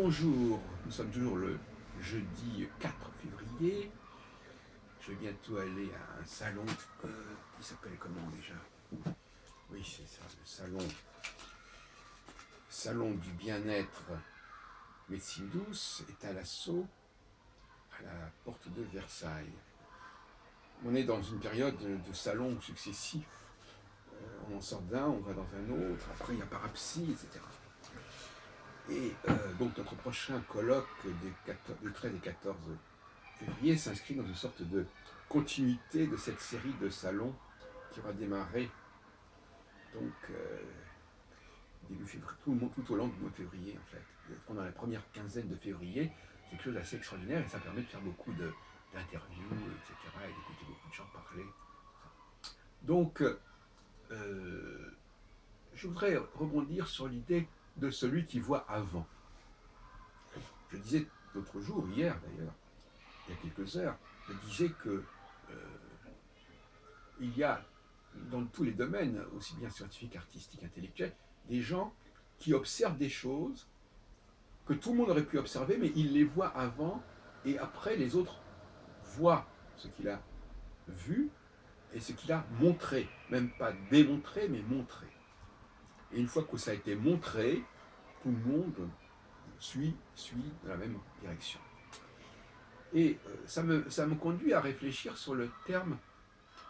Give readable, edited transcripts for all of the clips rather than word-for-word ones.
Bonjour, nous sommes toujours le jeudi 4 février. Je vais bientôt aller à un salon qui s'appelle comment déjà? Oui, c'est ça, le salon du bien-être médecine douce est à l'assaut à la porte de Versailles. On est dans une période de salons successifs. On en sort d'un, on va dans un autre, après il y a Parapsy, etc. Et donc notre prochain colloque du 13 et 14 février s'inscrit dans une sorte de continuité de cette série de salons qui aura démarré donc début février, tout au long du mois de février en fait. Pendant la première quinzaine de février, c'est quelque chose d'assez extraordinaire et ça permet de faire beaucoup d'interviews, etc. et d'écouter beaucoup de gens parler. Donc je voudrais rebondir sur l'idée de celui qui voit avant. Je disais l'autre jour, hier d'ailleurs, il y a quelques heures, je disais que il y a dans tous les domaines, aussi bien scientifiques, artistiques, intellectuels, des gens qui observent des choses que tout le monde aurait pu observer, mais ils les voient avant, et après les autres voient ce qu'il a vu et ce qu'il a montré, même pas démontré, mais montré. Et une fois que ça a été montré, tout le monde suit dans la même direction. Et ça me conduit à réfléchir sur le terme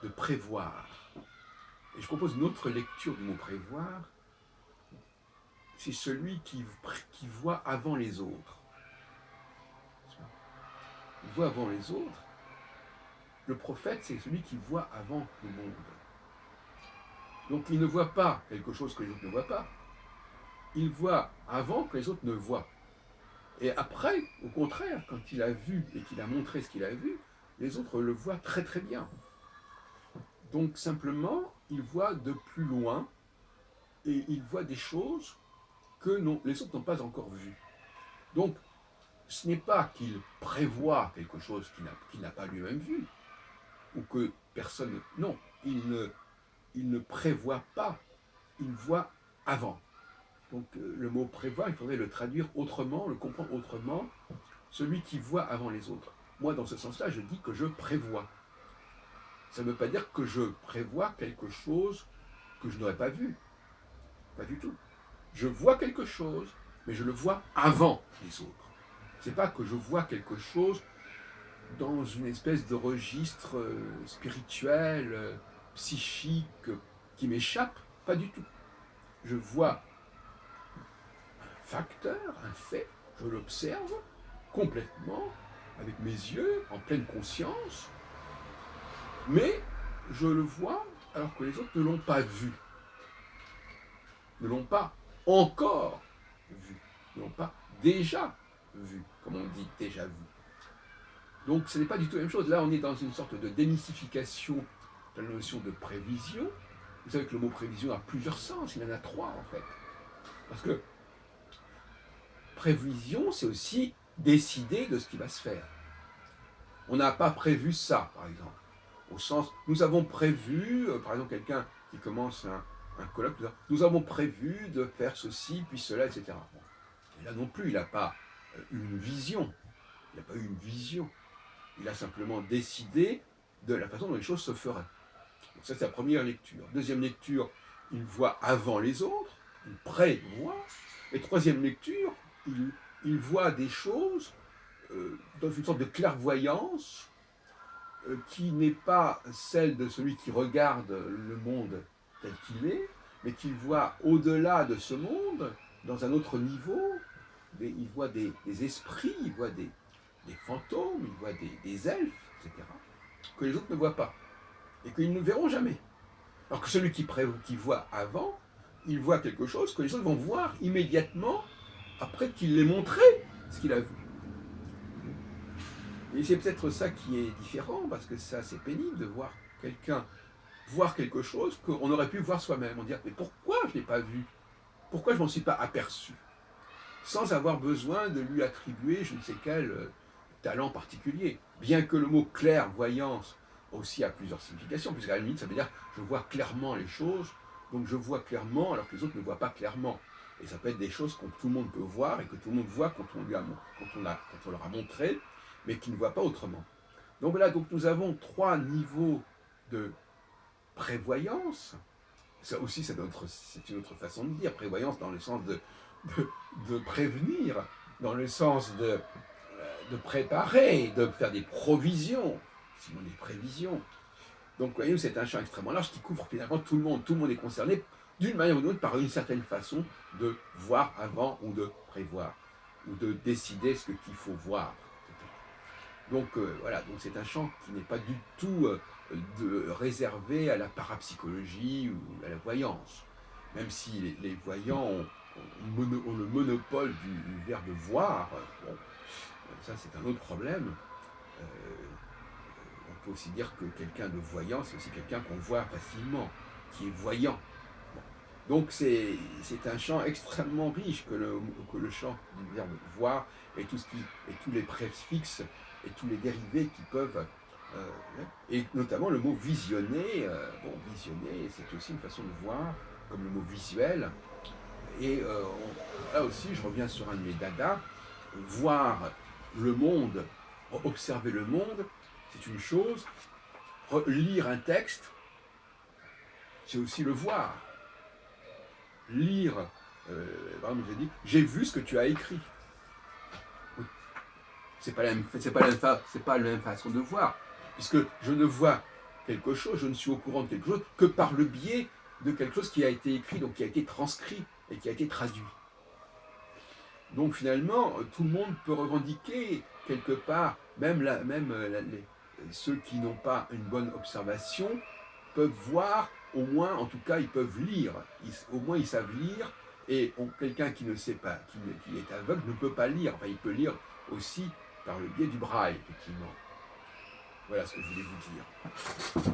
de prévoir. Et je propose une autre lecture du mot prévoir. C'est celui qui voit avant les autres. Il voit avant les autres. Le prophète, c'est celui qui voit avant le monde. Donc il ne voit pas quelque chose que les autres ne voient pas. Il voit avant que les autres ne voient. Et après, au contraire, quand il a vu et qu'il a montré ce qu'il a vu, les autres le voient très très bien. Donc simplement, il voit de plus loin et il voit des choses que les autres n'ont pas encore vues. Donc, ce n'est pas qu'il prévoit quelque chose qu'il n'a pas lui-même vu, ou que personne... Non, il ne prévoit pas, il voit avant. Donc le mot prévoir, il faudrait le traduire autrement, le comprendre autrement, celui qui voit avant les autres. Moi, dans ce sens-là, je dis que je prévois. Ça ne veut pas dire que je prévois quelque chose que je n'aurais pas vu. Pas du tout. Je vois quelque chose, mais je le vois avant les autres. C'est pas que je vois quelque chose dans une espèce de registre spirituel, psychique, qui m'échappe, pas du tout. Je vois un facteur, un fait, je l'observe complètement, avec mes yeux, en pleine conscience, mais je le vois alors que les autres ne l'ont pas vu, ne l'ont pas encore vu, ne l'ont pas déjà vu, comme on dit déjà vu. Donc ce n'est pas du tout la même chose. Là, on est dans une sorte de démystification de la notion de prévision. Vous savez que le mot prévision a plusieurs sens, il y en a trois en fait. Parce que prévision, c'est aussi décider de ce qui va se faire. On n'a pas prévu ça, par exemple. Au sens, nous avons prévu, par exemple, quelqu'un qui commence un colloque, nous avons prévu de faire ceci, puis cela, etc. Bon. Et là non plus, il n'a pas une vision. Il n'a pas eu une vision. Il a simplement décidé de la façon dont les choses se feraient. Donc ça, c'est la première lecture. Deuxième lecture, il voit avant les autres, il prévoit. Et troisième lecture, il voit des choses dans une sorte de clairvoyance qui n'est pas celle de celui qui regarde le monde tel qu'il est, mais qui voit au-delà de ce monde, dans un autre niveau. Il voit des esprits, il voit des fantômes, il voit des elfes, etc., que les autres ne voient pas, et qu'ils ne verront jamais. Alors que celui qui voit avant, il voit quelque chose que les autres vont voir immédiatement après qu'il l'ait montré ce qu'il a vu. Et c'est peut-être ça qui est différent, parce que c'est assez pénible de voir quelqu'un voir quelque chose qu'on aurait pu voir soi-même. On dirait, mais pourquoi je ne l'ai pas vu? Pourquoi je ne m'en suis pas aperçu? Sans avoir besoin de lui attribuer je ne sais quel talent particulier. Bien que le mot clairvoyance aussi a plusieurs significations, puisqu'à la limite, ça veut dire je vois clairement les choses, donc je vois clairement alors que les autres ne voient pas clairement. Et ça peut être des choses que tout le monde peut voir et que tout le monde voit quand on leur a montré, mais qui ne voient pas autrement. Donc voilà, donc nous avons 3 niveaux de prévoyance. Ça aussi, c'est une autre façon de dire prévoyance dans le sens de prévenir, dans le sens de préparer, de faire des provisions, sinon des prévisions. Donc, voyez, c'est un champ extrêmement large qui couvre finalement tout le monde. Tout le monde est concerné d'une manière ou d'une autre par une certaine façon de voir avant ou de prévoir, ou de décider ce qu'il faut voir. Donc voilà, donc c'est un champ qui n'est pas du tout réservé à la parapsychologie ou à la voyance. Même si les voyants ont le monopole du verbe voir, bon, ça c'est un autre problème. Euh, on peut aussi dire que quelqu'un de voyant, c'est aussi quelqu'un qu'on voit facilement, qui est voyant. Bon. Donc c'est un champ extrêmement riche que le champ du verbe voir et tous les préfixes et tous les dérivés qui peuvent, et notamment le mot visionner. Bon, visionner, c'est aussi une façon de voir, comme le mot visuel. Et là aussi, je reviens sur un de mes dadas, voir le monde, observer le monde, c'est une chose. Lire un texte, c'est aussi le voir. Lire, par exemple, j'ai dit, j'ai vu ce que tu as écrit. Oui. C'est pas la même façon de voir, puisque je ne vois quelque chose, je ne suis au courant de quelque chose que par le biais de quelque chose qui a été écrit, donc qui a été transcrit et qui a été traduit. Donc finalement, tout le monde peut revendiquer quelque part, ceux qui n'ont pas une bonne observation peuvent voir, au moins, en tout cas, ils peuvent lire. Au moins, ils savent lire. Et quelqu'un qui ne sait pas, qui est aveugle, ne peut pas lire. Enfin, il peut lire aussi par le biais du braille, effectivement. Voilà ce que je voulais vous dire.